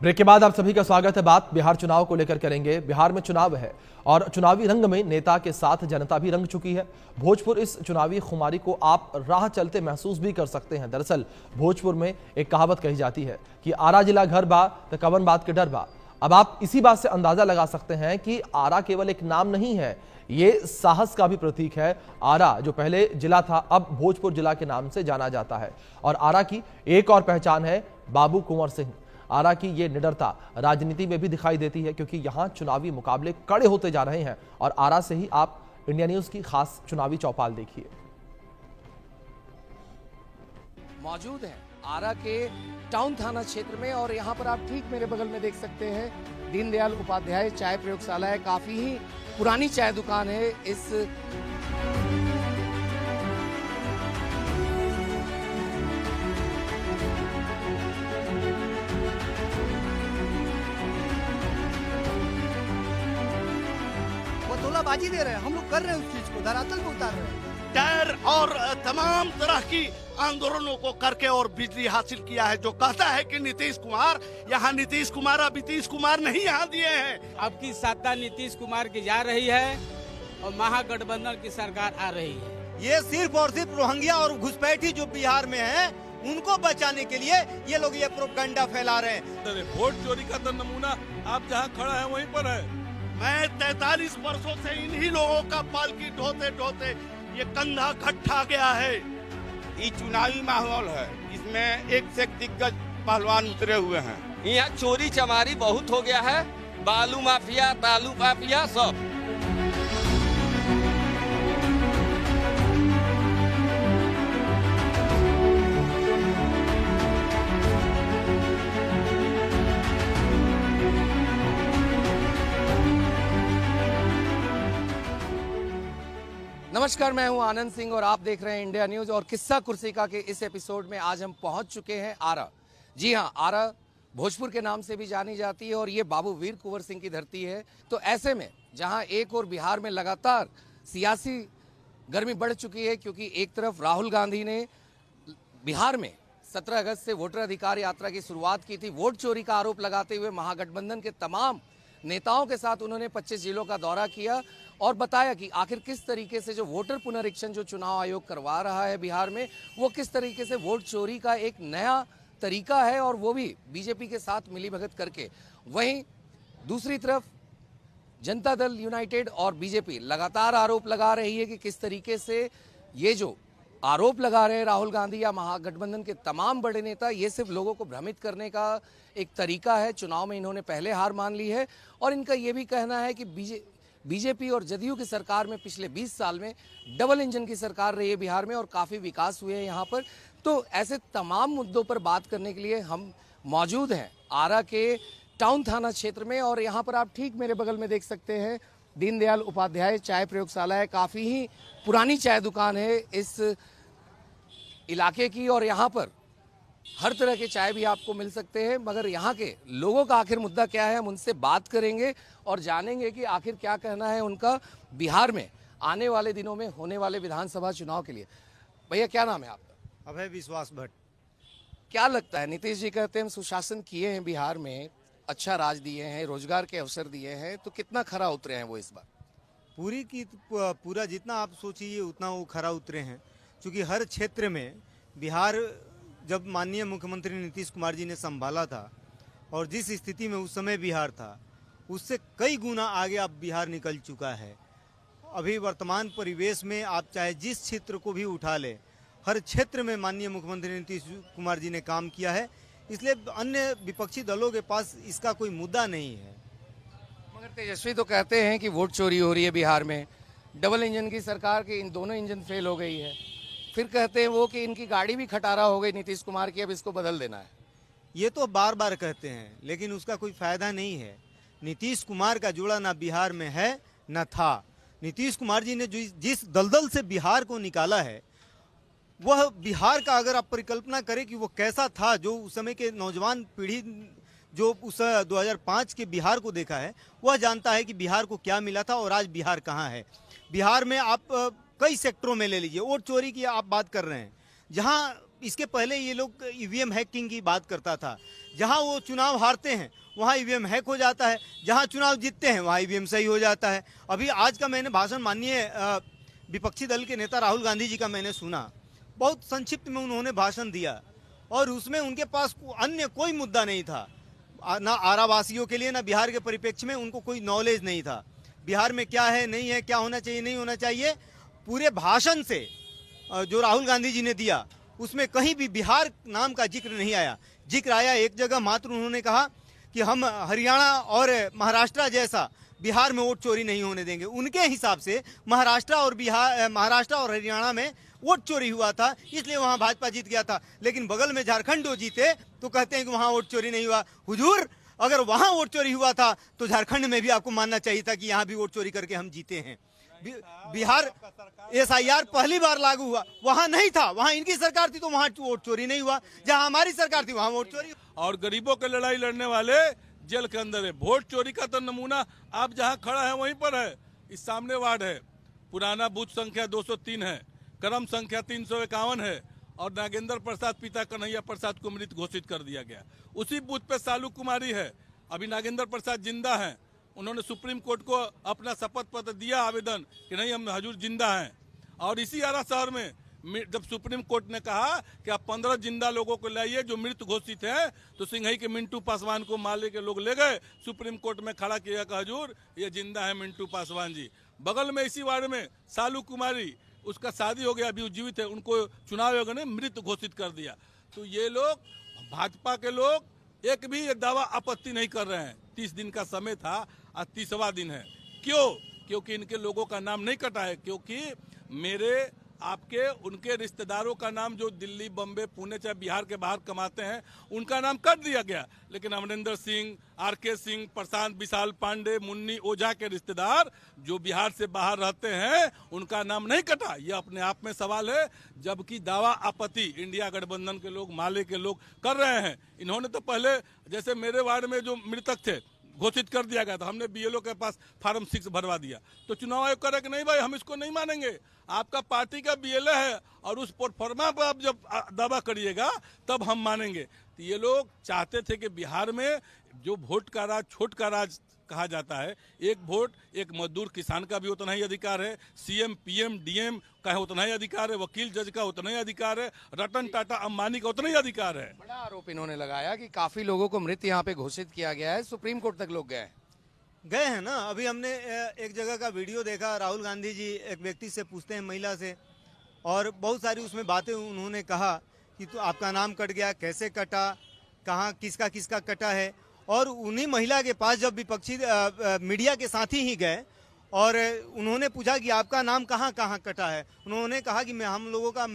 Break के बाद आप सभी का स्वागत है। बात बिहार चुनाव को लेकर करेंगे। बिहार में चुनाव है और चुनावी रंग में नेता के साथ जनता भी रंग चुकी है। भोजपुर इस चुनावी खुमारी को आप राह चलते महसूस भी कर सकते हैं। दरअसल भोजपुर में एक कहावत कही जाती है कि आरा जिला घर बा तो कवन बात के डर बा। अब आप इसी बात से अंदाजा लगा सकते हैं कि आरा केवल एक नाम नहीं है, ये साहस का भी प्रतीक है। आरा जो पहले जिला था अब भोजपुर जिला के नाम से जाना जाता है। और आरा की एक और पहचान है बाबू कुंवर सिंह। आरा की ये निडरता राजनीति में भी दिखाई देती है क्योंकि यहां चुनावी मुकाबले कड़े होते जा रहे हैं। और आरा से ही आप इंडिया न्यूज की खास चुनावी चौपाल देखिए। मौजूद है आरा के टाउन थाना क्षेत्र में और यहाँ पर आप ठीक मेरे बगल में देख सकते हैं दीनदयाल उपाध्याय चाय प्रयोगशाला है। काफी ही पुरानी चाय दुकान है। इस बाजी दे रहे हैं, हम लोग कर रहे हैं उस चीज को, धरातल पे उतार रहे हैं। डर और तमाम तरह की आंदोलनों को करके और बिजली हासिल किया है। जो कहता है कि नीतीश कुमार यहाँ नीतीश कुमार अब नीतीश कुमार नहीं यहाँ दिए हैं। अब की सत्ता नीतीश कुमार की जा रही है और महागठबंधन की सरकार आ रही है। ये सिर्फ और सिर्फ रोहिंग्या और घुसपैठी जो बिहार में है उनको बचाने के लिए ये लोग ये प्रोपेगेंडा फैला रहे हैं। वोट चोरी का तो नमूना आप जहाँ खड़ा है वहीं पर है। मैं 43 वर्षों से इन्हीं लोगों का पालकी ढोते ढोते ये कंधा घट्टा गया है। ये चुनावी माहौल है, इसमें एक से एक दिग्गज पहलवान उतरे हुए हैं। यहाँ चोरी चमारी बहुत हो गया है, बालू माफिया तालू माफिया सब। नमस्कार, मैं हूं आनंद सिंह और आप देख रहे हैं इंडिया न्यूज। और किस्सा कुर्सिका के इस एपिसोड में आज हम पहुंच चुके हैं आरा। जी हां, आरा भोजपुर के नाम से भी जानी जाती है और ये बाबू वीर कुंवर सिंह की धरती है। तो ऐसे में जहां एक और बिहार में लगातार सियासी गर्मी बढ़ चुकी है क्योंकि एक तरफ राहुल गांधी ने बिहार में 17 अगस्त से वोटर अधिकार यात्रा की शुरुआत की थी। वोट चोरी का आरोप लगाते हुए महागठबंधन के तमाम नेताओं के साथ उन्होंने 25 जिलों का दौरा किया और बताया कि आखिर किस तरीके से जो वोटर पुनरीक्षण जो चुनाव आयोग करवा रहा है बिहार में, वो किस तरीके से वोट चोरी का एक नया तरीका है और वो भी बीजेपी के साथ मिलीभगत करके। वहीं दूसरी तरफ जनता दल यूनाइटेड और बीजेपी लगातार आरोप लगा रही है कि किस तरीके से ये जो आरोप लगा रहे हैं राहुल गांधी या महागठबंधन के तमाम बड़े नेता, ये सिर्फ लोगों को भ्रमित करने का एक तरीका है। चुनाव में इन्होंने पहले हार मान ली है और इनका ये भी कहना है कि बीजेपी और जदयू की सरकार में पिछले 20 साल में डबल इंजन की सरकार रही है बिहार में और काफ़ी विकास हुए हैं यहाँ पर। तो ऐसे तमाम मुद्दों पर बात करने के लिए हम मौजूद हैं आरा के टाउन थाना क्षेत्र में और यहाँ पर आप ठीक मेरे बगल में देख सकते हैं दीनदयाल उपाध्याय चाय प्रयोगशाला है। काफ़ी ही पुरानी चाय दुकान है इस इलाके की और यहाँ पर हर तरह के चाय भी आपको मिल सकते हैं। मगर यहाँ के लोगों का आखिर मुद्दा क्या है, हम उनसे बात करेंगे और जानेंगे कि आखिर क्या कहना है उनका बिहार में आने वाले दिनों में होने वाले विधानसभा चुनाव के लिए। भैया क्या नाम है आपका? अभय विश्वास भट्ट। क्या लगता है, नीतीश जी कहते हैं हम सुशासन किए हैं बिहार में, अच्छा राज दिए हैं, रोजगार के अवसर दिए हैं, तो कितना खरा उतरे हैं वो इस बार? पूरा जितना आप सोचिए उतना वो खरा उतरे हैं क्योंकि हर क्षेत्र में बिहार जब माननीय मुख्यमंत्री नीतीश कुमार जी ने संभाला था और जिस स्थिति में उस समय बिहार था उससे कई गुना आगे अब बिहार निकल चुका है। अभी वर्तमान परिवेश में आप चाहे जिस क्षेत्र को भी उठा ले, हर क्षेत्र में माननीय मुख्यमंत्री नीतीश कुमार जी ने काम किया है। इसलिए अन्य विपक्षी दलों के पास इसका कोई मुद्दा नहीं है। मगर तेजस्वी तो कहते हैं कि वोट चोरी हो रही है बिहार में, डबल इंजन की सरकार के इन दोनों इंजन फेल हो गई है। फिर कहते हैं वो कि इनकी गाड़ी भी खटारा हो गई नीतीश कुमार की, अब इसको बदल देना है। ये तो बार बार कहते हैं लेकिन उसका कोई फायदा नहीं है। नीतीश कुमार का जोड़ा ना बिहार में है न था। नीतीश कुमार जी ने जिस दलदल से बिहार को निकाला है, वह बिहार का अगर आप परिकल्पना करें कि वो कैसा था, जो उस समय के नौजवान पीढ़ी जो उस 2005 के बिहार को देखा है वह जानता है कि बिहार को क्या मिला था और आज बिहार कहाँ है। बिहार में आप कई सेक्टरों में ले लीजिए, वोट चोरी की आप बात कर रहे हैं, जहाँ इसके पहले ये लोग ईवीएम हैकिंग की बात करता था। जहां वो चुनाव हारते हैं वहां ईवीएम हैक हो जाता है, जहां चुनाव जीतते हैं वहां ईवीएम सही हो जाता है। अभी आज का मैंने भाषण माननीय विपक्षी दल के नेता राहुल गांधी जी का मैंने सुना, बहुत संक्षिप्त में उन्होंने भाषण दिया और उसमें उनके पास अन्य कोई मुद्दा नहीं था, ना आरावासियों के लिए ना बिहार के परिप्रेक्ष्य में उनको कोई नॉलेज नहीं था। बिहार में क्या है नहीं है, क्या होना चाहिए नहीं होना चाहिए, पूरे भाषण से जो राहुल गांधी जी ने दिया उसमें कहीं भी बिहार नाम का जिक्र नहीं आया। जिक्र आया एक जगह मात्र, उन्होंने कहा कि हम हरियाणा और महाराष्ट्र जैसा बिहार में वोट चोरी नहीं होने देंगे। उनके हिसाब से महाराष्ट्र और हरियाणा में वोट चोरी हुआ था, इसलिए वहां भाजपा जीत गया था। लेकिन बगल में झारखंड जो जीते तो कहते हैं कि वहां वोट चोरी नहीं हुआ। हुजूर, अगर वहां वोट चोरी हुआ था तो झारखंड में भी आपको मानना चाहिए था कि यहाँ भी वोट चोरी करके हम जीते हैं। बिहार SIR पहली बार लागू हुआ, वहां नहीं था, वहां इनकी सरकार थी तो वहां वोट चोरी नहीं हुआ। जहां हमारी सरकार थी वहां वोट चोरी। और गरीबों की लड़ाई लड़ने वाले जेल के अंदर है। वोट चोरी का तो नमूना आप जहां खड़ा है वहीं पर है। इस सामने वार्ड है, पुराना बूथ संख्या 203 है, क्रम संख्या 351 है और नागेंद्र प्रसाद पिता कन्हैया प्रसाद को मृत घोषित कर दिया गया। उसी बूथ पे सालू कुमारी है। अभी नागेंद्र प्रसाद जिंदा हैं, उन्होंने सुप्रीम कोर्ट को अपना शपथ पत्र दिया आवेदन कि नहीं हम हजूर जिंदा हैं। और इसी आरा शहर में जब सुप्रीम कोर्ट ने कहा कि आप 15 जिंदा लोगों को लाइए जो मृत घोषित हैं, तो सिंघई के मिंटू पासवान को माले के लोग ले गए, सुप्रीम कोर्ट में खड़ा किया कि हजूर ये जिंदा है मिंटू पासवान जी। बगल में इसी वार्ड में सालू कुमारी, उसका शादी हो गया, अभी जीवित है, उनको चुनाव आयोग ने मृत घोषित कर दिया। तो ये लोग भाजपा के लोग एक भी ये दावा आपत्ति नहीं कर रहे हैं। 30 दिन का समय था, आज 30वां दिन है। क्यों? क्योंकि इनके लोगों का नाम नहीं कटा है। क्योंकि मेरे आपके उनके रिश्तेदारों का नाम जो दिल्ली, बम्बे, पुणे चाहे बिहार के बाहर कमाते हैं उनका नाम कट दिया गया, लेकिन अमरिंदर सिंह, RK सिंह, प्रशांत विशाल पांडे, मुन्नी ओझा के रिश्तेदार जो बिहार से बाहर रहते हैं उनका नाम नहीं कटा। यह अपने आप में सवाल है। जबकि दावा आपत्ति इंडिया गठबंधन के लोग, माले के लोग कर रहे हैं। इन्होंने तो पहले, जैसे मेरे वार्ड में जो मृतक थे घोषित कर दिया गया था, हमने BLO के पास फार्म 6 भरवा दिया, तो चुनाव आयोग करे कि नहीं भाई हम इसको नहीं मानेंगे, आपका पार्टी का BLA है और उस प्रोफार्मा पर आप जब दावा करिएगा तब हम मानेंगे। तो ये लोग चाहते थे कि बिहार में जो वोट का राज, छोट का राज कहा जाता है, एक वोट एक मजदूर किसान का भी उतना ही अधिकार है, CM, PM, DM का उतना ही अधिकार है, वकील जज का उतना ही अधिकार है, रतन टाटा अंबानी का उतना ही अधिकार है। बड़ा आरोप इन्होंने लगाया कि काफी लोगों को मृत यहाँ पे घोषित किया गया है, सुप्रीम कोर्ट तक लोग गए हैं ना। अभी हमने एक जगह का वीडियो देखा, राहुल गांधी जी एक व्यक्ति से पूछते हैं, महिला से, और बहुत सारी उसमें बातें उन्होंने कहा कि तो आपका नाम कट गया, कैसे कटा, कहाँ किसका किसका कटा है। और उन्हीं महिला के पास जब विपक्षी मीडिया के साथी ही गए और उन्होंने पूछा कि आपका नाम कहाँ कहाँ कटा है, उन्होंने कहा कि हम लोगों का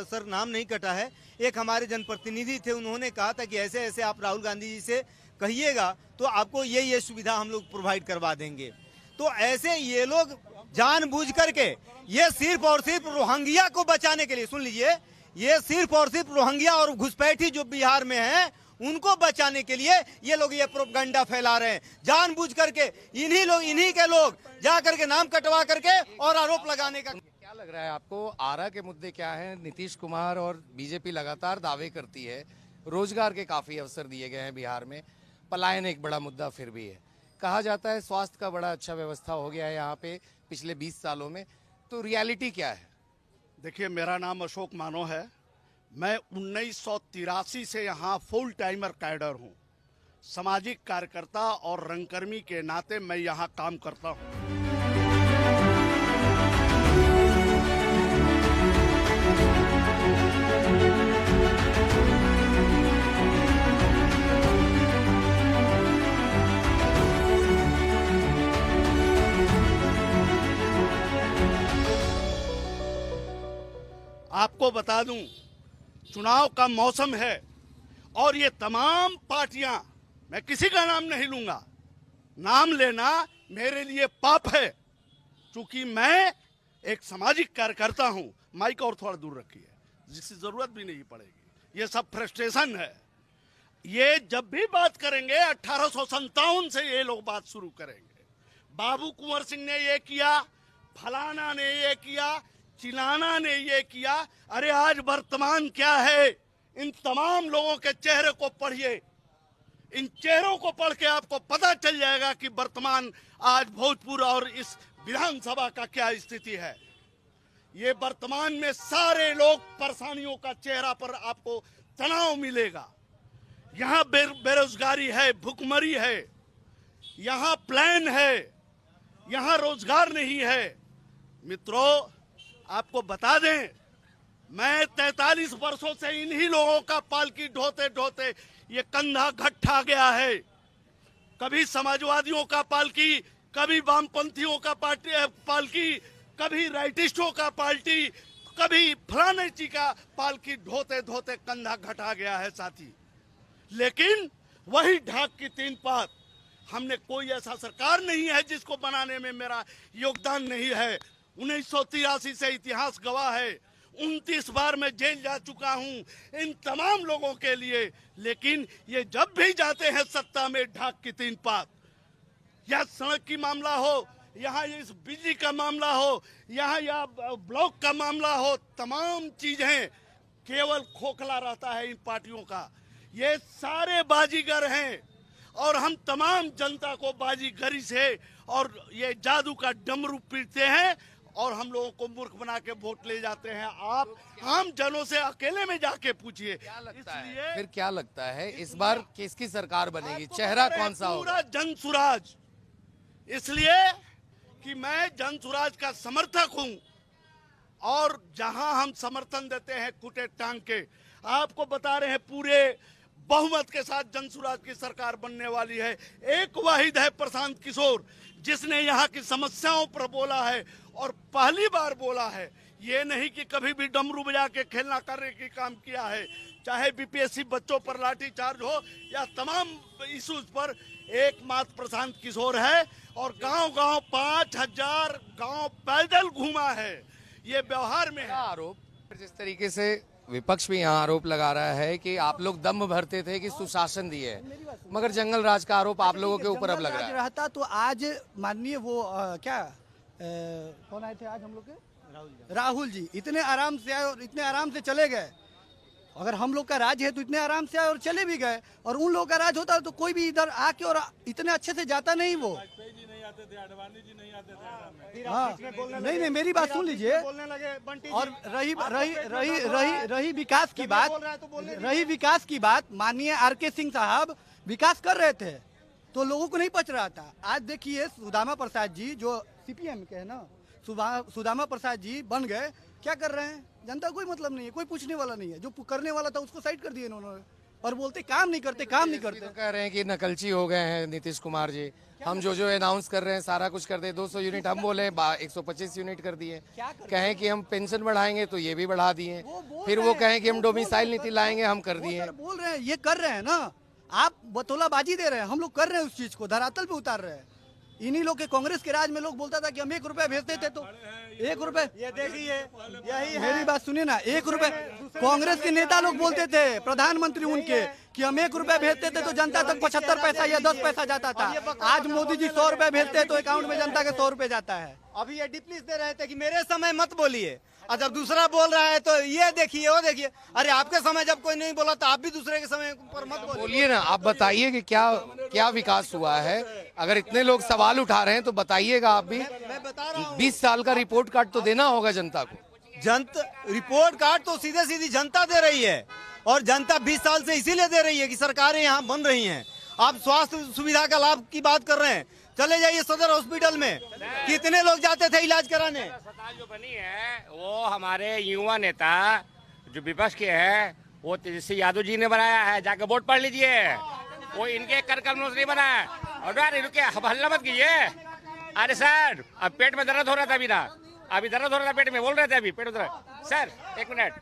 सर नाम नहीं कटा है। एक हमारे जनप्रतिनिधि थे, उन्होंने कहा था कि ऐसे ऐसे आप राहुल गांधी जी से कहिएगा तो आपको ये सुविधा हम लोग प्रोवाइड करवा देंगे। तो ऐसे ये लोग जानबूझ करके, ये सिर्फ और सिर्फ रोहिंग्या को बचाने के लिए, सुन लीजिए, ये सिर्फ और सिर्फ रोहिंग्या और घुसपैठी जो बिहार में है उनको बचाने के लिए ये लोग ये प्रोपगंडा फैला रहे हैं जानबूझ करके। इन्हीं के लोग जा करके नाम कटवा करके और आरोप लगाने का। क्या लग रहा है आपको, आरा के मुद्दे क्या हैं? नीतीश कुमार और बीजेपी लगातार दावे करती है, रोजगार के काफी अवसर दिए गए हैं बिहार में, पलायन एक बड़ा मुद्दा फिर भी है, कहा जाता है स्वास्थ्य का बड़ा अच्छा व्यवस्था हो गया है यहाँ पे पिछले 20 सालों में, तो रियलिटी क्या है? देखिए, मेरा नाम अशोक मानो है। मैं 1983 से यहाँ फुल टाइमर कैडर हूँ। सामाजिक कार्यकर्ता और रंगकर्मी के नाते मैं यहाँ काम करता हूँ। आपको बता दूं, चुनाव का मौसम है और ये तमाम पार्टियां, मैं किसी का नाम नहीं लूंगा, नाम लेना मेरे लिए पाप है, क्योंकि मैं एक सामाजिक कार्यकर्ता हूं। माइक और थोड़ा दूर रखिए, जिसकी जरूरत भी नहीं पड़ेगी। ये सब फ्रस्ट्रेशन है। ये जब भी बात करेंगे 1857 से ये लोग बात शुरू करेंगे। बाबू कुंवर सिंह ने ये किया, फलाना ने ये किया, चिलाना ने ये किया। अरे आज वर्तमान क्या है? इन तमाम लोगों के चेहरे को पढ़िए। इन चेहरों को पढ़ के आपको पता चल जाएगा कि वर्तमान आज भोजपुर और इस विधानसभा का क्या स्थिति है। ये वर्तमान में सारे लोग परेशानियों का चेहरा पर आपको तनाव मिलेगा। यहाँ बेरोजगारी है, भुखमरी है, यहाँ प्लान है, यहाँ रोजगार नहीं है। मित्रों, आपको बता दें, मैं 43 वर्षों से इन्हीं लोगों का पालकी ढोते ढोते ये कंधा घट्टा गया है। कभी समाजवादियों का पालकी, कभी वामपंथियों का पालकी, कभी राइटिस्टों का पार्टी, कभी फलाने जी का पालकी ढोते ढोते कंधा घटा गया है साथी। लेकिन वही ढाक की तीन पात, हमने कोई ऐसा सरकार नहीं है जिसको बनाने में मेरा योगदान नहीं है। 1983 से इतिहास गवाह है। 29 बार मैं जेल जा चुका हूं इन तमाम लोगों के लिए। लेकिन ये जब भी जाते हैं सत्ता में ढाक की तीन पात, या सड़क की मामला हो, यहाँ इस बिजली का मामला हो, यहाँ या ब्लॉक का मामला हो, तमाम चीजें केवल खोखला रहता है इन पार्टियों का। ये सारे बाजीगर हैं और हम तमाम जनता को बाजीगरी से और ये जादू का डमरू पीटते हैं और हम लोगों को मूर्ख बना के वोट ले जाते हैं। आप आम जनों से अकेले में जाके पूछिए। क्या लगता है फिर, क्या लगता है इस बार किसकी सरकार बनेगी, चेहरा कौन सा होगा? पूरा जनसुराज। इसलिए कि मैं जनसुराज का समर्थक हूं और जहां हम समर्थन देते हैं कुटे टांग के, आपको बता रहे हैं पूरे बहुमत के साथ जनसुराज की सरकार बनने वाली है। एक वाहिद है प्रशांत किशोर जिसने यहाँ की समस्याओं पर बोला है और पहली बार बोला है। ये नहीं कि कभी भी डमरू बजा के खेलना करने की काम किया है। चाहे बीपीएससी बच्चों पर लाठीचार्ज हो या तमाम इश्यूज पर, एकमात्र प्रशांत किशोर है। और गांव-गांव 5000 गांव पैदल घूमा है। ये व्यवहार में है। आरोप जिस तरीके से विपक्ष भी यहाँ आरोप लगा रहा है कि आप लोग दम भरते थे कि सुशासन दिए, मगर जंगल राज का आरोप आप लोगों के ऊपर अब लग रहा है। रहता तो आज माननीय वो कौन आए थे आज हम लोग के? राहुल जी इतने आराम से आए और इतने आराम से चले गए। अगर हम लोग का राज है तो इतने आराम से आए और चले भी गए, और उन लोगों का राज होता तो कोई भी इधर आके और इतने अच्छे से जाता नहीं। वो हाँ, नहीं, मेरी बात सुन लीजिए। और रही विकास की बात, माननीय आर.के. सिंह साहब विकास कर रहे थे तो लोगों को नहीं पच रहा था। आज देखिए सुदामा प्रसाद जी जो सीपीएम के है ना, सुदामा प्रसाद जी बन गए, क्या कर रहे हैं? जनता कोई मतलब नहीं है, कोई पूछने वाला नहीं है। जो करने वाला था उसको साइड कर दिए इन्होंने और बोलते काम नहीं करते। तो कह रहे हैं कि नकलची हो गए हैं नीतीश कुमार जी। हम जो अनाउंस कर रहे हैं सारा कुछ कर दे। 200 यूनिट हम बोले, 125 यूनिट कर दिए। कहें कि हम पेंशन बढ़ाएंगे तो ये भी बढ़ा दिए। फिर वो कहें कि हम डोमिसाइल नीति लाएंगे, हम कर दिए। बोल रहे हैं, ये कर रहे हैं ना, आप बतौलाबाजी दे रहे हैं। हम लोग कर रहे हैं, उस चीज को धरातल पे उतार रहे हैं। इन्हीं लोग के कांग्रेस के राज में लोग बोलता था कि हम 1 रुपया भेजते थे तो 1 रुपए, ये देखिए यही मेरी बात सुनिए ना, 1 रुपए कांग्रेस के नेता लोग बोलते थे, प्रधानमंत्री उनके, कि हम 1 रुपया भेजते थे तो जनता तक 75 पैसा या 10 पैसा जाता था। आज मोदी जी 100 रुपए भेजते तो अकाउंट में जनता के 100 रुपए जाता है। अभी ये डिप्लीस दे रहे थे कि मेरे समय मत बोलिए, और जब दूसरा बोल रहा है तो ये देखिए वो देखिए। अरे आपके समय जब कोई नहीं बोला तो आप भी दूसरे के समय पर मत बोलिए ना। आप बताइए कि क्या विकास हुआ है। अगर इतने लोग सवाल उठा रहे हैं तो बताइएगा आप भी। मैं बता रहा हूँ, 20 साल का रिपोर्ट कार्ड तो देना होगा जनता को। रिपोर्ट कार्ड तो सीधे जनता दे रही है, और जनता 20 साल से इसीलिए दे रही है कि सरकारें यहाँ बन रही हैं। आप स्वास्थ्य सुविधा का लाभ की बात कर रहे हैं, चले जाइए सदर हॉस्पिटल में, कितने लोग जाते थे इलाज कराने। अस्पताल जो बनी है वो हमारे युवा नेता जो विपक्ष के है वो तेजस्वी यादव जी ने बनाया है। जाके वोट पढ़ लीजिए, वो इनके कर कलमों से नहीं बना है। और रुके, हल्ला मत कीजिए। अरे सर, अब पेट में दर्द हो रहा था अभी दर्द हो रहा था पेट में, बोल रहे थे अभी पेट में दर्द। सर 1 मिनट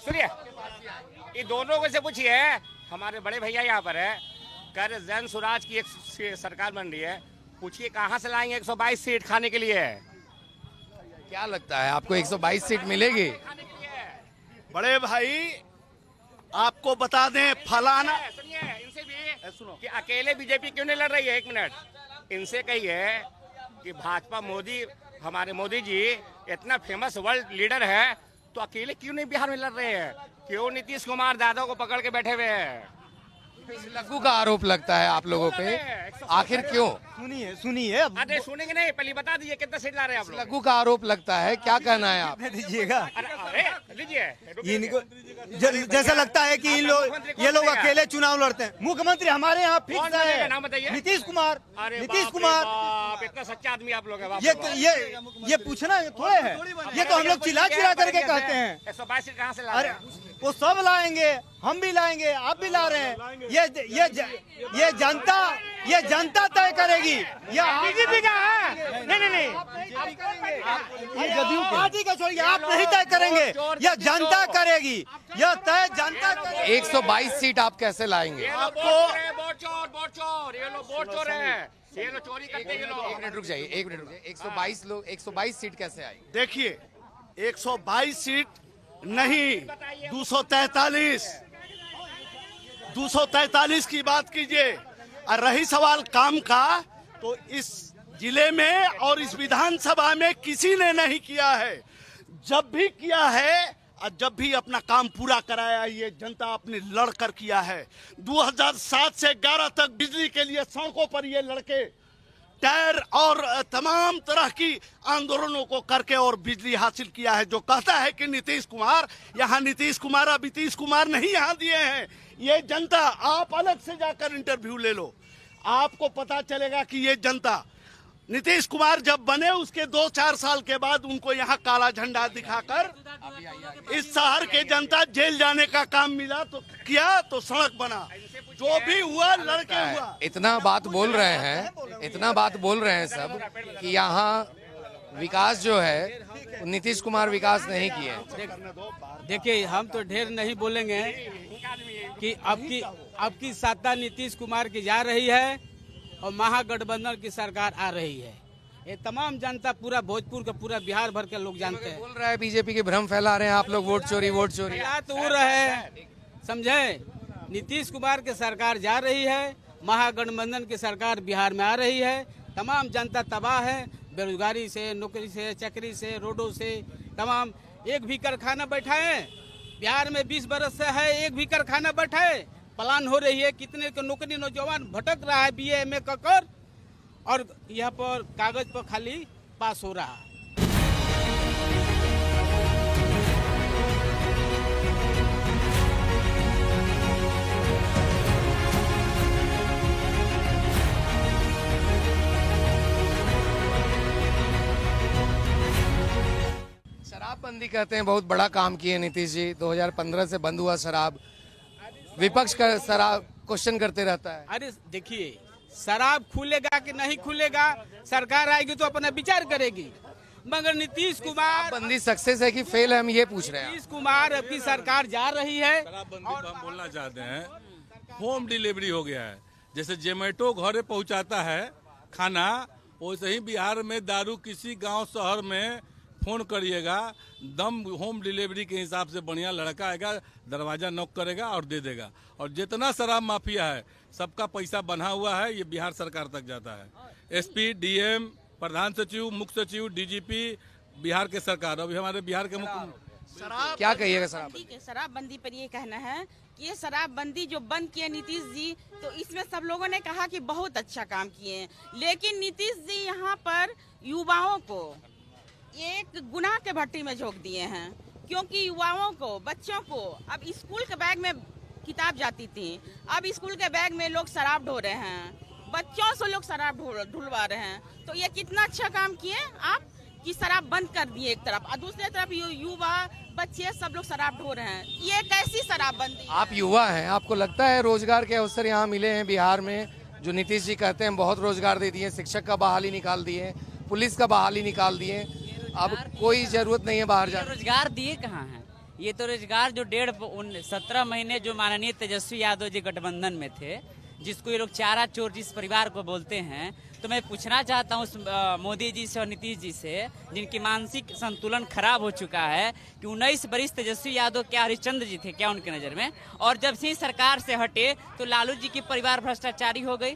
सुनिए, ये दोनों को से पूछिए। हमारे बड़े भैया यहाँ पर है, कर जन स्वराज की एक सरकार बन रही है, पूछिए कहाँ से लाएंगे 122 सीट खाने के लिए। क्या लगता है आपको 122 सीट मिलेगी? बड़े भाई आपको बता दें, फलाना सुनिए इनसे भी सुनो कि अकेले बीजेपी क्यों नहीं लड़ रही है। 1 मिनट, इनसे कहिए कि भाजपा मोदी, हमारे मोदी जी इतना फेमस वर्ल्ड लीडर है तो अकेले क्यों नहीं बिहार में लड़ रहे हैं। क्यों नीतीश कुमार दादा को पकड़ के बैठे हुए हैं? इस लग्गू का आरोप लगता है आप लोगों पे, आखिर क्यों? सुनिए अरे सुनेंगे नहीं, पहले बता दीजिए कितना सीट ला रहे हैं आप लोग? लग्गू का आरोप लगता है, क्या कहना है आप? दीजिएगा। अरे लीजिए, इनको जैसा लगता है कि ये लोग अकेले चुनाव लड़ते हैं। मुख्यमंत्री हमारे यहाँ कौन फिक्स बनेगा? है, नाम बताइए। नीतीश कुमार। अरे नीतीश बाप रे कुमार बाप, इतना सच्चा आदमी आप लोग हैं। ये पूछना थोड़े है, ये तो हम लोग चिल्ला करके कहते हैं। 122 सीट कहाँ से ला अरे रहे हैं? वो सब लाएंगे, हम भी लाएंगे, आप भी ला रहे हैं। ये जनता तय करेगी। बीजेपी का है? नहीं पार्टी का छोड़िए, आप नहीं तय करेंगे, यह जनता करेगी, यह तय जनता करेगी। 122 सीट आप कैसे लाएंगे? आपको वोट चोर, ये लोग वोट चोर है, ये लोग चोरी करते हैं। एक मिनट रुक जाइए, 122 सीट कैसे आई? देखिए 122 सीट नहीं, 243 की बात कीजिए। और रही सवाल काम का, तो इस जिले में और इस विधानसभा में किसी ने नहीं किया है। जब भी किया है और जब भी अपना काम पूरा कराया, ये जनता अपने लड़कर किया है। 2007 से 11 तक बिजली के लिए सड़कों पर ये लड़के टायर और तमाम तरह की आंदोलनों को करके और बिजली हासिल किया है। जो कहता है कि नीतीश कुमार, यहाँ नीतीश कुमार अब नीतीश कुमार नहीं यहाँ दिए हैं। ये जनता, आप अलग से जाकर इंटरव्यू ले लो, आपको पता चलेगा कि ये जनता, नीतीश कुमार जब बने उसके 2-4 साल के बाद उनको यहाँ काला झंडा दिखाकर इस शहर के जनता जेल जाने का काम मिला तो किया, तो सड़क बना, जो भी हुआ लड़के हुआ। इतना बात बोल रहे हैं सब कि यहाँ विकास जो है नीतीश कुमार विकास नहीं किए। देखिए हम तो ढेर नहीं बोलेंगे कि आपकी सत्ता नीतीश कुमार की जा रही है और महागठबंधन की सरकार आ रही है। ये तमाम जनता, पूरा भोजपुर का, पूरा बिहार भर के लोग जानते हैं। बोल रहा है बीजेपी के भ्रम फैला रहे हैं आप लोग, वोट चोरी। तो हो रहे, समझे? नीतीश कुमार की सरकार जा रही है, महागठबंधन की सरकार बिहार में आ रही है। तमाम जनता तबाह है, बेरोजगारी से, नौकरी से, चाकरी से, रोडों से। तमाम एक भी कारखाना बैठाए बिहार में 20 बरस से है, एक भी कारखाना बैठाए। प्लान हो रही है, कितने को नौकरी नौजवान भटक रहा है BA MA कर, और यहाँ पर कागज पर खाली पास हो रहा है। शराबबंदी कहते हैं बहुत बड़ा काम किए नीतीश जी। 2015 से बंद हुआ शराब, विपक्ष का शराब क्वेश्चन करते रहता है। अरे देखिए, शराब खुलेगा कि नहीं खुलेगा, सरकार आएगी तो अपना विचार करेगी। मगर नीतीश कुमार, बंदी सक्सेस है कि फेल है, हम ये पूछ रहे हैं। नीतीश कुमार अब की सरकार जा रही है। शराबबंदी तो हम बोलना चाहते हैं, होम डिलीवरी हो गया है। जैसे जोमेटो घरे पहुंचाता है खाना, वैसे ही बिहार में दारू किसी गांव शहर में फोन करिएगा, दम होम डिलीवरी के हिसाब से बढ़िया लड़का आएगा, दरवाजा नॉक करेगा और दे देगा। और जितना शराब माफिया है सबका पैसा बना हुआ है, ये बिहार सरकार तक जाता है। SP, DM, प्रधान सचिव, मुख्य सचिव, DGP, बिहार के सरकार। अभी हमारे बिहार के मुख्य, क्या कहिएगा शराबबंदी पर ये कहना है कि ये शराबबंदी जो बंद किए नीतीश जी, तो इसमें सब लोगों ने कहा कि बहुत अच्छा काम किए, लेकिन नीतीश जी यहाँ पर युवाओं को एक गुनाह के भट्टी में झोंक दिए हैं। क्योंकि युवाओं को, बच्चों को, अब स्कूल के बैग में किताब जाती थी, अब स्कूल के बैग में लोग शराब ढो रहे हैं, बच्चों से लोग शराब ढुलवा रहे हैं। तो ये कितना अच्छा काम किए आप कि शराब बंद कर दिए एक तरफ, और दूसरी तरफ युवा बच्चे सब लोग शराब ढो रहे हैं। ये कैसी शराबबंदी? आप युवा हैं, आपको लगता है रोजगार के अवसर यहाँ मिले हैं बिहार में? जो नीतीश जी कहते हैं बहुत रोजगार दे दिए, शिक्षक का बहाली निकाल दिए, पुलिस का बहाली निकाल दिए, अब कोई जरूरत नहीं है बाहर जाने। रोजगार दिए कहाँ हैं? ये तो रोजगार जो 17 महीने जो माननीय तेजस्वी यादव जी गठबंधन में थे, जिसको ये लोग चारा चोर जिस परिवार को बोलते हैं, तो मैं पूछना चाहता हूँ मोदी जी से और नीतीश जी से, जिनकी मानसिक संतुलन खराब हो चुका है, कि 19 वर्ष तेजस्वी यादव क्या हरिश्चंद्र जी थे क्या उनके नज़र में? और जब से सरकार से हटे तो लालू जी की परिवार भ्रष्टाचारी हो गई।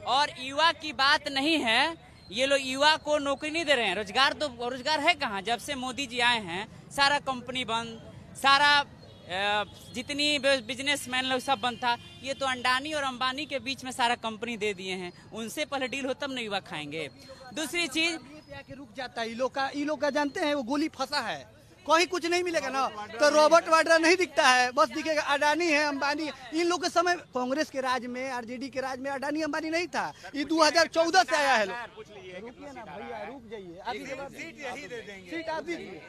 और युवा की बात नहीं है, ये लोग युवा को नौकरी नहीं दे रहे हैं। रोजगार है कहाँ? जब से मोदी जी आए हैं सारा कंपनी बंद, सारा जितनी बिजनेसमैन लोग सब बंद था, ये तो अंडानी और अंबानी के बीच में सारा कंपनी दे दिए हैं। उनसे पहले डील हो तब नहीं युवा खाएंगे। दूसरी चीज के रुक जाता है, ई लोग का जानते हैं वो गोली फंसा है, कहीं कुछ नहीं मिलेगा ना। तो रॉबर्ट वाड्रा नहीं दिखता है, बस दिखेगा अडानी है, अंबानी। इन लोग के समय कांग्रेस के राज में, आरजेडी के राज में अडानी अंबानी नहीं था। ये 2014 से आया है। रुकिए ना भैया, रुक जाइए, सीट आप दीजिए,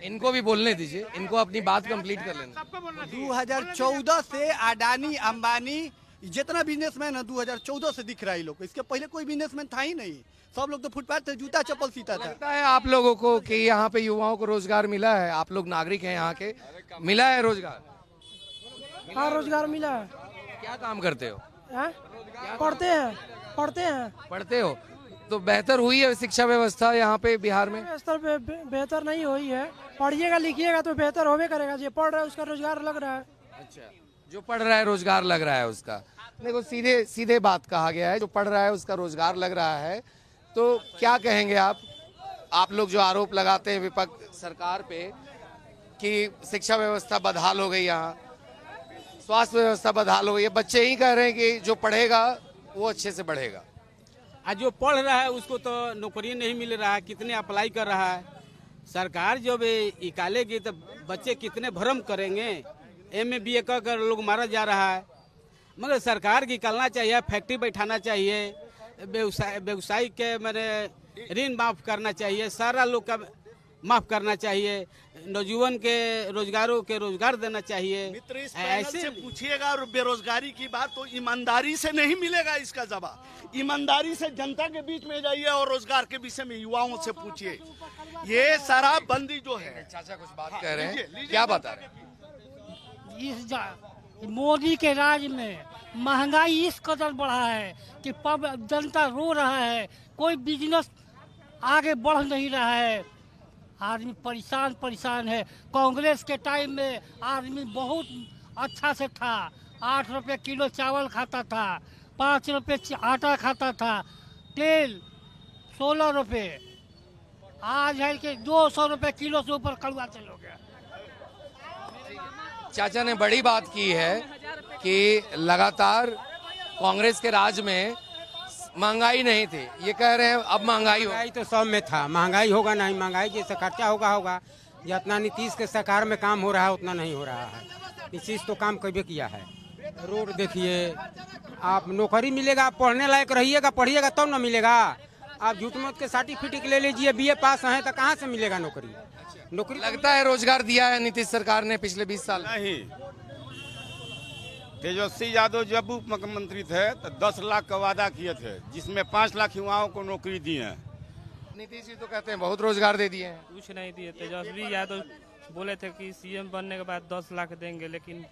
इनको भी बोलने दीजिए, इनको अपनी बात कंप्लीट कर लेना। 2014 से अडानी अंबानी जितना बिजनेसमैन है 2014 से दिख रहा है लोग को। इसके पहले कोई बिजनेसमैन था ही नहीं, सब लोग तो फुटपाथ पे जूता चप्पल सीता था। लगता है आप लोगों को कि यहाँ पे युवाओं को रोजगार मिला है? आप लोग नागरिक हैं यहाँ के, मिला है रोजगार? हाँ, रोजगार मिला है। क्या काम करते हो? पढ़ते हैं। पढ़ते हो तो बेहतर हुई है शिक्षा व्यवस्था यहाँ पे बिहार में? स्तर पे बेहतर नहीं हुई है। पढ़िएगा लिखिएगा तो बेहतर होवे करेगा। जो पढ़ रहा है उसका रोजगार लग रहा है। अच्छा, जो पढ़ रहा है रोजगार लग रहा है उसका। देखो सीधे सीधे बात कहा गया है, जो पढ़ रहा है उसका रोजगार लग रहा है। तो क्या कहेंगे आप लोग जो आरोप लगाते हैं विपक्ष सरकार पे कि शिक्षा व्यवस्था बदहाल हो गई, यहाँ स्वास्थ्य व्यवस्था बदहाल हो गई है, बच्चे ही कह रहे हैं कि जो पढ़ेगा वो अच्छे से बढ़ेगा। आज जो पढ़ रहा है उसको तो नौकरी नहीं मिल रहा है, कितने अप्लाई कर रहा है। सरकार जब निकालेगी तो बच्चे कितने भ्रम करेंगे। MA BA कर लोग मारा जा रहा है। मगर सरकार की निकालना चाहिए, फैक्ट्री बैठाना चाहिए, व्यवसाय के मैंने ऋण माफ करना चाहिए, सारा लोग का माफ करना चाहिए, नौजवान के रोजगार देना चाहिए। मित्र, इस पैनल से पूछिएगा और बेरोजगारी की बात तो ईमानदारी से नहीं मिलेगा इसका जवाब। ईमानदारी से जनता के बीच में जाइए और रोजगार के विषय में युवाओं से पूछिए। ये शराबबंदी जो है, चाचा कुछ बात कह रहे हैं, क्या बता रहे हैं? मोदी के राज में महंगाई इस कदर बढ़ा है कि जनता रो रहा है, कोई बिजनेस आगे बढ़ नहीं रहा है, आदमी परेशान है। कांग्रेस के टाइम में आदमी बहुत अच्छा से था, 8 रुपये किलो चावल खाता था, 5 रुपये आटा खाता था, तेल 16 रुपये, आज है कि 200 रुपये किलो से ऊपर कड़वा तेल हो गया। चाचा ने बड़ी बात की है कि लगातार कांग्रेस के राज में महंगाई नहीं थी, ये कह रहे हैं अब महंगाई तो सब में था। महंगाई होगा नहीं, महंगाई जैसे खर्चा होगा जितना नीतीश के सरकार में काम हो रहा है उतना नहीं हो रहा है। नीतीश तो काम कभी किया है। रोड देखिए, आप नौकरी मिलेगा, आप पढ़ने लायक रहिएगा, पढ़िएगा तब न मिलेगा। आप झूठ मूठ के सर्टिफिकेट ले लीजिए, BA पास हैं तो कहाँ से मिलेगा नौकरी? लगता है रोजगार दिया है नीतीश सरकार ने पिछले 20 साल? नहीं, तेजस्वी यादव जब उप मुख्यमंत्री थे तो 10 लाख का वादा किए थे, जिसमें 5 लाख युवाओं को नौकरी दी है। नीतीश जी तो कहते हैं बहुत रोजगार दे दिए हैं। कुछ नहीं दिए। तेजस्वी यादव बोले थे कि CM बनने के बाद 10 लाख देंगे, लेकिन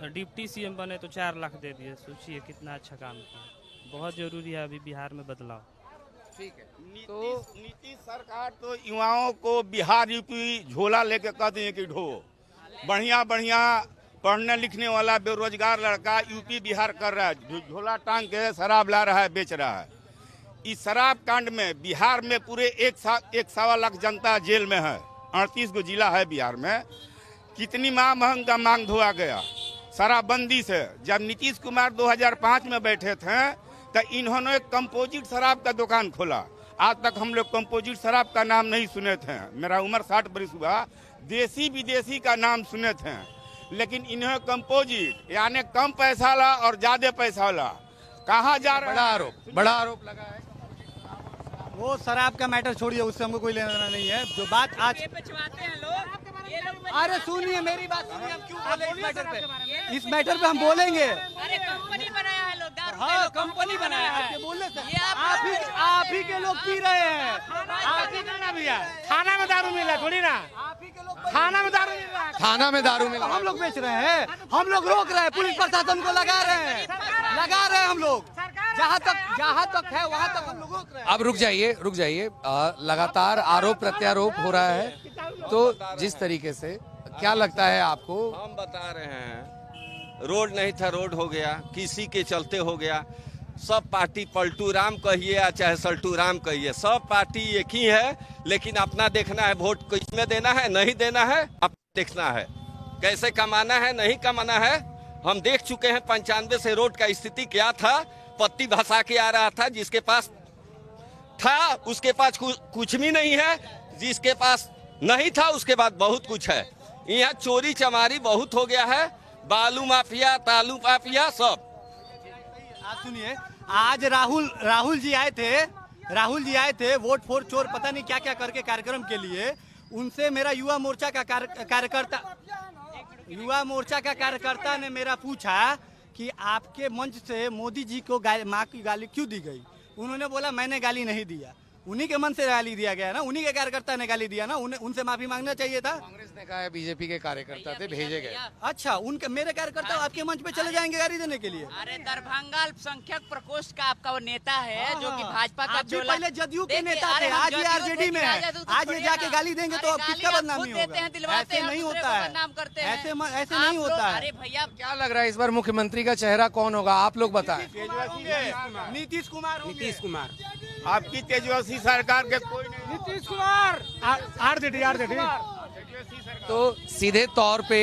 डिप्टी CM बने तो 4 लाख दे दिए। सोचिए कितना अच्छा काम किया। बहुत जरूरी है अभी बिहार में बदलाव। ठीक है, तो नीतीश सरकार तो युवाओं को बिहार यूपी झोला लेके कहते हैं कि ढो। बढ़िया पढ़ने लिखने वाला बेरोजगार लड़का यूपी बिहार कर रहा है, झोला टांग के शराब ला रहा है, बेच रहा है। इस शराब कांड में बिहार में पूरे 1.25 लाख जनता जेल में है। 38 गो जिला है बिहार में। कितनी मांग धोआ गया शराबबंदी से। जब नीतीश कुमार 2005 में बैठे थे तो इन्होंने एक कंपोजिट शराब का दुकान खोला। आज तक हम लोग कंपोजिट शराब का नाम नहीं सुने थे। मेरा उम्र 60 बरस हुआ, देसी विदेशी का नाम सुने थे, लेकिन इन्हें कंपोजिट यानी कम पैसा वाला और ज्यादा पैसा वाला कहाँ जा रहा है? बड़ा आरोप लगा है। वो शराब का मैटर छोड़िए, उससे हमको कोई लेना देना नहीं है। जो बात आज अरे सुनिए मेरी बात सुनिए, हम क्यों बोले इस मैटर पे हम बोलेंगे। अरे कंपनी बनाया है लोग, हाँ कंपनी बनाया है, बोलने से आप ही के लोग पी रहे हैं। आप ही का ना भैया, थाना में दारू मिला थोड़ी ना, थाना में दारू मिल रहा है, थाना में दारू मिला। हम लोग बेच रहे हैं, हम लोग रोक रहे हैं, पुलिस प्रशासन को लगा रहे हैं हम लोग। जहाँ तक है वहाँ तक हम लोग रोक रहे हैं। अब रुक जाइए। लगातार आरोप प्रत्यारोप हो रहा है, तो जिस तरीके से क्या लगता है आपको? हम बता रहे हैं, रोड नहीं था, रोड हो गया, किसी के चलते हो गया। सब पार्टी पलटू राम कहिए या चाहे सल्टू राम कहिए, सब पार्टी एक ही है, लेकिन अपना देखना है। वोट किसमें देना है, नहीं देना है, अपना देखना है। कैसे कमाना है नहीं कमाना है हम देख चुके हैं। 95 से रोड का स्थिति क्या था, पत्ती भसा के आ रहा था, जिसके पास था उसके पास कुछ भी नहीं है, जिसके पास नहीं था उसके बाद बहुत कुछ है। यहाँ चोरी चमारी बहुत हो गया है, बालू माफिया तालू माफिया सब। आप सुनिए, आज राहुल जी आए थे वोट फॉर चोर पता नहीं क्या क्या करके कार्यक्रम के लिए। उनसे मेरा युवा मोर्चा का कार्यकर्ता ने मेरा पूछा कि आपके मंच से मोदी जी को माँ की गाली क्यों दी गई। उन्होंने बोला मैंने गाली नहीं दिया, उन्हीं के मन से गाली दिया गया ना, उन्हीं के कार्यकर्ता ने गाली दिया ना, उनसे माफी मांगना चाहिए था। कांग्रेस ने कहा है बीजेपी के कार्यकर्ता थे भेजे गए। अच्छा, उनके मेरे कार्यकर्ता आपके मंच पे चले जाएंगे गाली देने के लिए? अरे दरभंगा अल्पसंख्यक प्रकोष्ठ का आपका वो नेता है जो कि भाजपा का चोला। पहले जदयू के नेता थे, आज ये आरजेडी में है। आज ये जाके गाली देंगे तो अब किसका बदनामी होगा? ऐसे नहीं होता है, ऐसे नहीं होता है। अरे भैया क्या लग रहा है इस बार मुख्यमंत्री का चेहरा कौन होगा, आप लोग बताएं। नीतीश कुमार। आपकी तेजस्वी सरकार के कोई नहीं। नीतीश कुमार आरजेडी। तो सीधे तौर पे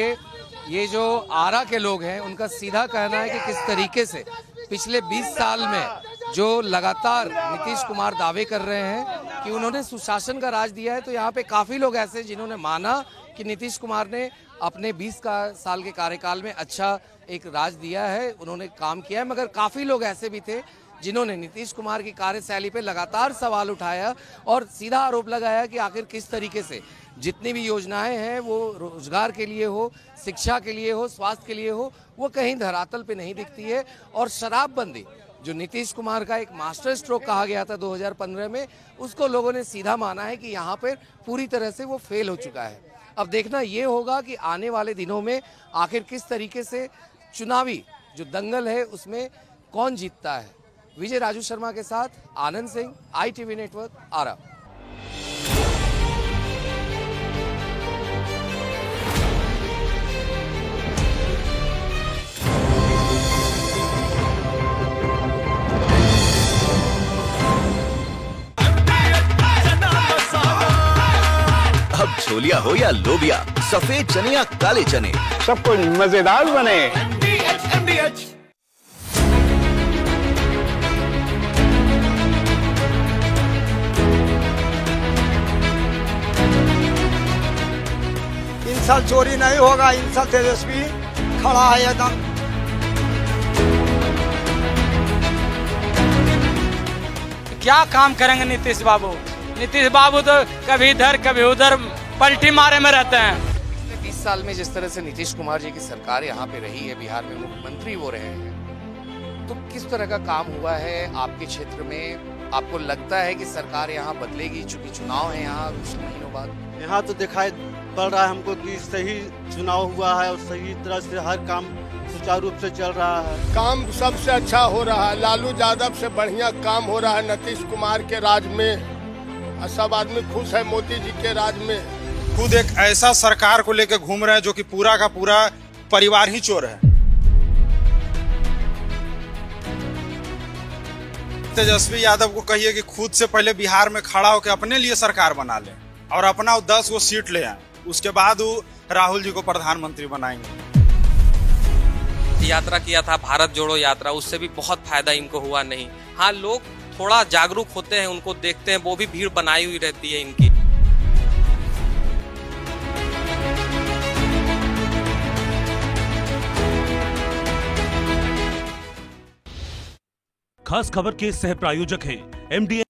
ये जो आरा के लोग हैं उनका सीधा कहना है कि किस तरीके से पिछले 20 साल में जो लगातार नीतीश कुमार दावे कर रहे हैं कि उन्होंने सुशासन का राज दिया है। तो यहाँ पे काफी लोग ऐसे जिन्होंने माना कि नीतीश कुमार ने अपने 20 साल के कार्यकाल में अच्छा एक राज दिया है, उन्होंने काम किया है। मगर काफी लोग ऐसे भी थे जिन्होंने नीतीश कुमार की कार्यशैली पे लगातार सवाल उठाया और सीधा आरोप लगाया कि आखिर किस तरीके से जितनी भी योजनाएं हैं वो रोजगार के लिए हो, शिक्षा के लिए हो, स्वास्थ्य के लिए हो, वो कहीं धरातल पे नहीं दिखती है। और शराबबंदी जो नीतीश कुमार का एक मास्टर स्ट्रोक कहा गया था 2015 में, उसको लोगों ने सीधा माना है कि यहाँ पर पूरी तरह से वो फेल हो चुका है। अब देखना ये होगा कि आने वाले दिनों में आखिर किस तरीके से चुनावी जो दंगल है उसमें कौन जीतता है। विजय राजू शर्मा के साथ आनंद सिंह, ITV नेटवर्क, आरा। अब छोलिया हो या लोबिया, सफेद चने या काले चने, सब कुछ मजेदार बने। इन साल चोरी नहीं होगा, इन साल तेजस्वी खड़ा है एकदम। क्या काम करेंगे नीतीश बाबू? नीतीश बाबू तो कभी इधर कभी उधर पलटी मारे में रहते हैं। पिछले 20 साल में जिस तरह से नीतीश कुमार जी की सरकार यहाँ पे रही है, बिहार में मुख्यमंत्री वो रहे हैं, तो किस तरह का काम हुआ है आपके क्षेत्र में? आपको लगता है कि सरकार यहाँ बदलेगी? चूंकि चुनाव है यहाँ कुछ महीनों बाद। यहाँ तो दिखाई पड़ रहा है हमको कि सही चुनाव हुआ है और सही तरह से हर काम सुचारू रूप से चल रहा है। काम सबसे अच्छा हो रहा है, लालू यादव से बढ़िया काम हो रहा है नीतीश कुमार के राज में। सब आदमी खुश है मोदी जी के राज में। खुद एक ऐसा सरकार को लेकर घूम रहे हैं जो कि पूरा का पूरा परिवार ही चोर है। तेजस्वी यादव को कहिए कि खुद से पहले बिहार में खड़ा होकर अपने लिए सरकार बना ले और अपना 10 वो सीट ले आए, उसके बाद वो राहुल जी को प्रधानमंत्री बनाएंगे। यात्रा किया था भारत जोड़ो यात्रा, उससे भी बहुत फायदा इनको हुआ नहीं। हाँ, लोग थोड़ा जागरूक होते हैं, उनको देखते हैं, वो भी भीड़ बनाई हुई रहती है इनकी। खास खबर के सह प्रायोजक हैं MD